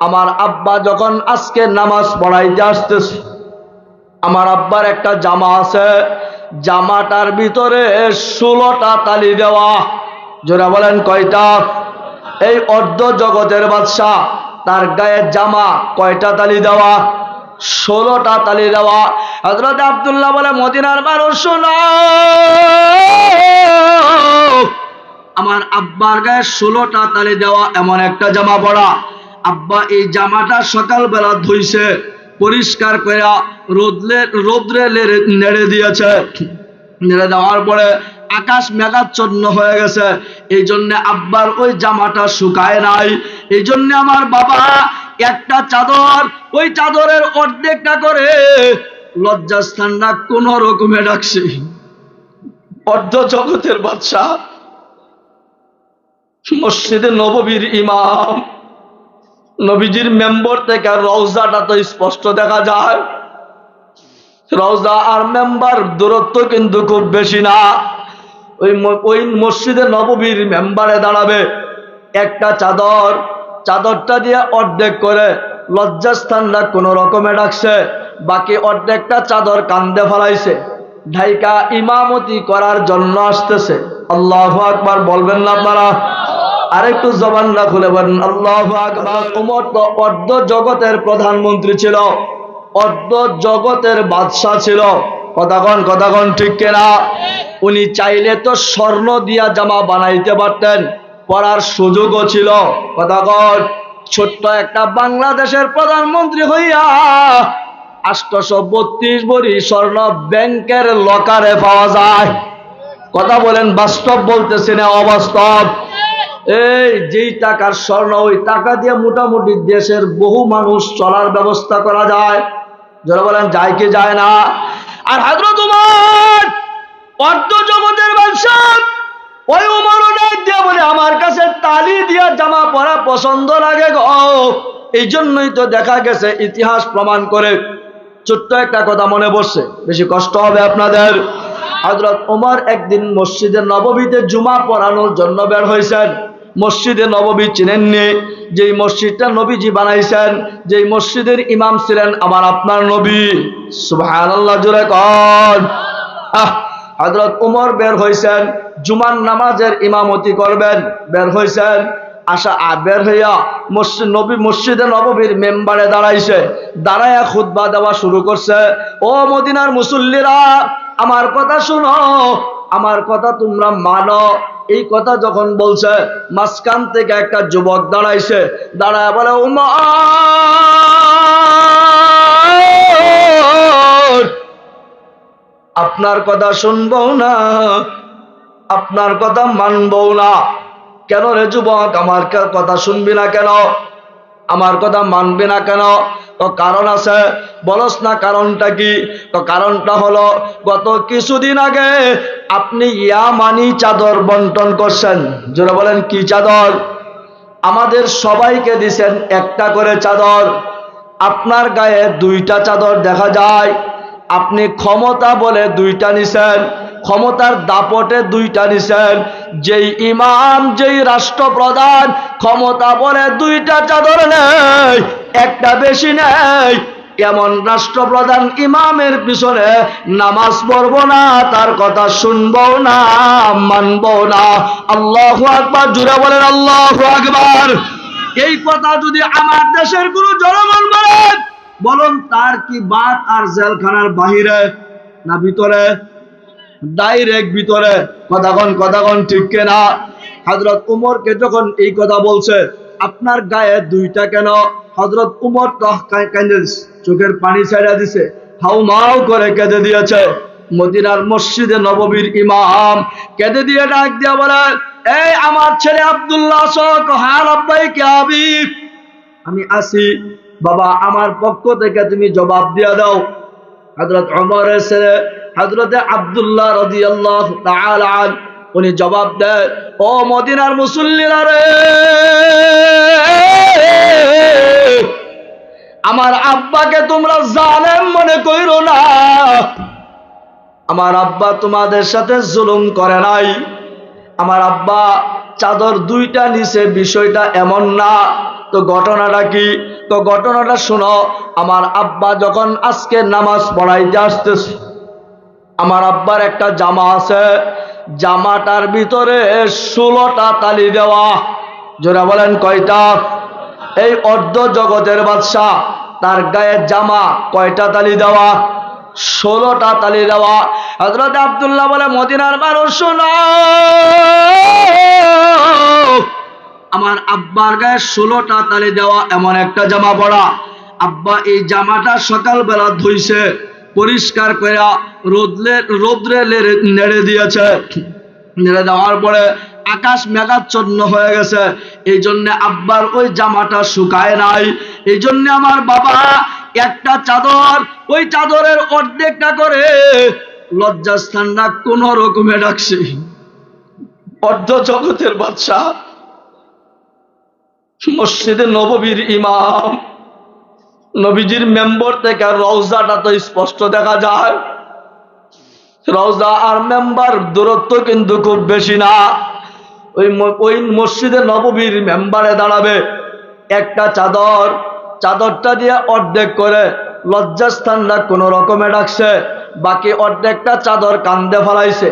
আমার আব্বা যখন আজকে নামাজ পড়াইতে আসতেছে, আমার আব্বার একটা জামা আছে, জামাটার ভিতরে 16টা তালি দেওয়া। জোরা বলেন কয়টা? এই অর্ধ জগতের বাদশা, তার গায়ের জামা কয়টা তালি দেওয়া? 16টা তালি দেওয়া। হযরত আব্দুল্লাহ বলে, মদিনার মানুষ শোনো, আমার আব্বার গায়ে 16টা তালি দেওয়া এমন একটা জামা পরা। আব্বা এই জামাটা সকালবেলা ধুইছে, পরিষ্কার করে রোদ্রে নেড়ে দিয়েছে। নেড়ে দেওয়ার পরে আকাশ মেঘাচ্ছন্ন হয়ে গেছে, এই জন্য আব্বার ওই জামাটা শুকায় নাই। এই জন্য আমার বাবা একটা চাদর, ওই চাদরের অর্ধেকটা করে লজ্জাস্থানটা কোন রকমে রাখছে। অর্ধ জগতের বাদশা, মসজিদে নববীর ইমাম, নবীজির মেম্বর থেকে রওজাটা তো স্পষ্ট দেখা যায়। রওজা আর মেম্বার দূরত্ব কিন্তু খুব বেশি না। ওই মসজিদে নববীর মেম্বারে দাঁড়াবে, একটা চাদর, চাদরটা দিয়ে অর্ধেক করে লজ্জাস্থানটা কোন রকমে রাখছে, বাকি অর্ধেকটা চাদর কান্দে ফেলাইছে, ঢাইকা ইমামতি করার জন্য আসতেছে। আল্লাহু আকবার বলবেন না আপনারা? আরেকটু জবানটা খুলে বলেন আল্লাহু আকবার। ওমর তো অর্ধ জগতের প্রধানমন্ত্রী ছিল, অর্ধ জগতের বাদশা ছিল। কথাগণ ঠিক কিনা? উনি চাইলে তো স্বর্ণ দিয়া জামা বানাইতে পারতেন, পরার সুযোগও ছিল। কথাগণ, ছোট্ট একটা বাংলাদেশের প্রধানমন্ত্রী হইয়া 832 ভরি স্বর্ণ ব্যাংকের লকারে পাওয়া যায়। কথা বলেন, বাস্তব বলতেছি না অবাস্তব? এই যেই টাকার স্বর্ণ, ওই টাকা দিয়ে মোটামুটি দেশের বহু মানুষ চলার ব্যবস্থা করা যায়। যারা বলেন যায় কি যায় না? আর হযরত ওমর অর্ধ জগতের বাদশা, ওই ওমরও ডাক দিয়ে বলে, আমার কাছে তালি দিয়া জামা পরা পছন্দ লাগে গো। এই জন্যই তো দেখা গেছে, ইতিহাস প্রমাণ করে। ছোট্ট একটা কথা মনে পড়ছে, বেশি কষ্ট হবে আপনাদের। হযরত ওমর একদিন মসজিদে নববীতে জুমা পড়ানোর জন্য বের হয়েছেন। মসজিদে নববী চিনেননি? যেই মসজিদটা নবীজি বানাইছেন, যেই মসজিদের ইমাম ছিলেন আমার আপনার নবী। সুবহানাল্লাহ, জোরে কন। হযরত ওমর বের হয়েছেন, জুমার নামাজের ইমামতি করবেন। বের হয়েছেন, বের হইয়া মসজিদে নববীর মেম্বারে দাঁড়াইছে। দাঁড়াইয়া খুতবা দেওয়া শুরু করছে। ও মদিনার মুসল্লিরা, আমার কথা শুনো, আমার কথা তোমরা মানো। এই কথা যখন বলছে, মাঝখান থেকে একটা যুবক দাঁড়াইছে, দাঁড়ায় বলে, ওমর, আপনার কথা শুনবো না, আপনার কথা মানবো না। কেন রে যুবক, আমার কথা শুনবি না কেন, আমার কথা মানবি না কেন? তো কারণ আছে। বলস না কারণটা কি? তো কারণটা হলো, গত কিছুদিন আগে আপনি ইয়ামানি চাদর বন্টন করছেন। যারা বলেন কি চাদর? আমাদের সবাইকে দিছেন একটা করে চাদর, আপনার গায়ে 2টা চাদর দেখা যায়। আপনি ক্ষমতা বলে 2টা নিছেন, ক্ষমতার দাপটে 2টা নিছেন। যেই ইমাম, যেই রাষ্ট্রপ্রধান ক্ষমতা বলে 2টা চাদর নেই, একটা বেশি নেই, এমন রাষ্ট্রপ্রধান ইমামের পিছনে নামাজ পড়বো না, তার কথা শুনবো না, মানবো না। আল্লাহু আকবার, জোরে বলেন আল্লাহু আকবার। এই কথা যদি আমার দেশের কোনো জনগণ বলেন, বলুন তার কি বাদ আর জেলখানার বাহিরে না ভিতরে? ডাইরেক্ট ভিতরে। কথাগণ ঠিক কিনা? হযরত উমরকে যখন এই কথা বলছে, আপনার গায়ে 2টা কেন? হযরত উমর তো কাঁদে, চোখের পানি ছেড়ে দিছে, হাউমাউ করে কেঁদে দিয়েছে। মদিনার মসজিদে নববীর ইমাম কেঁদে দিয়ে ডাক দিয়া বলে, এই আমার ছেলে আব্দুল্লাহ, হ্যাঁ আব্বাই কে হাবিব, আমি আসি বাবা, আমার পক্ষ থেকে তুমি জবাব দিয়া দাও। হযরত ওমরের ছেলে হযরত আব্দুল্লাহ রাদিয়াল্লাহু তাআলা আনহু, উনি জবাব দেয়, ও মদিনার মুসল্লিরা রে, আমার আব্বাকে তোমরা জালেম মনে কইরো না। আমার আব্বা তোমাদের সাথে জুলুম করে নাই। আমার আব্বা চাদর 2টা নিছে, বিষয়টা এমন না। তো ঘটনাটা কি? তো ঘটনাটা শোনো। আমার আব্বা যখন আজকে নামাজ পড়াইতে আসতেছে, আমার আব্বার একটা জামা আছে, জামাটার ভিতরে 16টা তালি দেওয়া। জোরা বলেন কয়টা? এই অর্ধ জগতের বাদশা, তার গায়ের জামা কয়টা তালি দেওয়া? 16টা তালি দেওয়া। হযরত আব্দুল্লাহ বলে, মদিনার মানুষ শোনো, আমার আব্বার গায়ে 16টা তালি দেওয়া এমন একটা জামা পরা। আব্বা এই জামাটা সকালবেলা ধুইছে, পরিষ্কার করে রোদ্রে নেড়ে দিয়েছে। নেড়ে দেওয়ার পরে আকাশ মেঘাচ্ছন্ন হয়ে গেছে, এই জন্য আব্বার ওই জামাটা শুকায় নাই। এই জন্য আমার বাবা একটা চাদর, ওই চাদরের অর্ধেকটা করে লজ্জাস্থানটা কোন রকমে রাখছে। অর্ধ জগতের বাদশা, মসজিদে নববীর ইমাম, নবীজির মেম্বর থেকে রওজাটা তো স্পষ্ট দেখা যায়। রওজা আর মেম্বার দূরত্ব কিন্তু খুব বেশি না। ওই মসজিদে নববীর মেম্বারে দাঁড়াবে, একটা চাদর, চাদরটা দিয়ে অর্ধেক করে লজ্জাস্থানটা কোন রকমে ডাকছে, বাকি অর্ধেকটা চাদর কান্দে ফেলাইছে,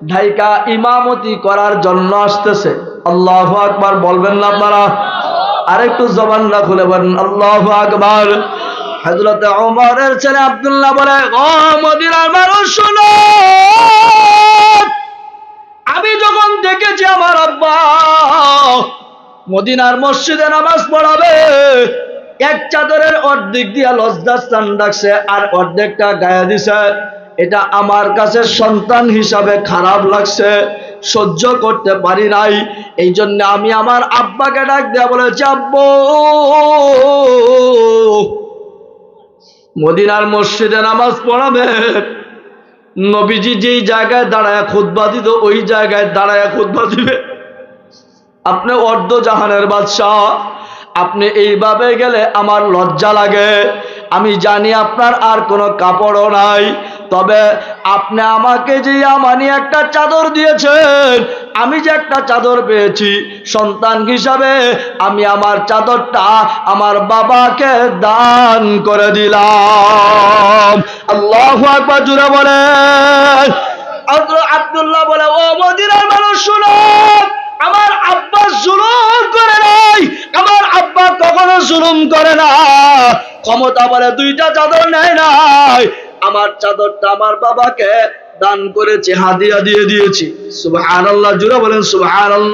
ঢাইকা ইমামতি করার জন্য আসতেছে। আল্লাহু আকবার বলবেন না আপনারা? আরেকটু জবানটা খুলে বলেন আল্লাহু আকবার। হযরত ওমরের ছেলে আব্দুল্লাহ বলে, ও মদিনার মানুষ শোনো, আমি যখন দেখেছি আমার আব্বা মদিনার মসজিদে নামাজ পড়াবে, এক চাদরের অর্ধেক দিয়া লজ্জাস্থান ডাকছে আর অর্ধেকটা গায়ে দিছে, এটা আমার কাছে সন্তান হিসাবে খারাপ লাগছে, সহ্য করতে পারি নাই। এই জন্য আমি আমার আব্বাকে ডাক দেয়া বলেছি, আব্বু, মদিনার মসজিদে নামাজ পড়াবে, নবীজি যেই জায়গায় দাঁড়ায় খুতবা দিত ওই জায়গায় দাঁড়ায় খুতবা দিবে। আপনি অর্ধ জাহানের বাদশাহ, আপনি এইভাবে গেলে আমার লজ্জা লাগে। আমি জানি আপনার আর কোনো কাপড়ও নাই, তবে আপনি আমাকে যে আমানি একটা চাদর দিয়েছেন, আমি যে একটা চাদর পেয়েছি সন্তান হিসাবে, আমি আমার চাদরটা আমার বাবাকে দান করে দিলাম। আল্লাহু আকবার জোরে বলেন। আব্দুল্লাহ বলে, ও মদিনার মানুষ শুনো, আমার আব্বা জুলুম করে নাই, আমার আব্বা কখনো জুলুম করে না। ক্ষমতা বলে দুইটা চাদর নেয় নাই, আমার চাদরটা আমার বাবাকে দান করেছে, হাদিয়া দিয়ে দিয়েছি। সুবহানাল্লাহ জোরে বলেন সুবহানাল্লাহ।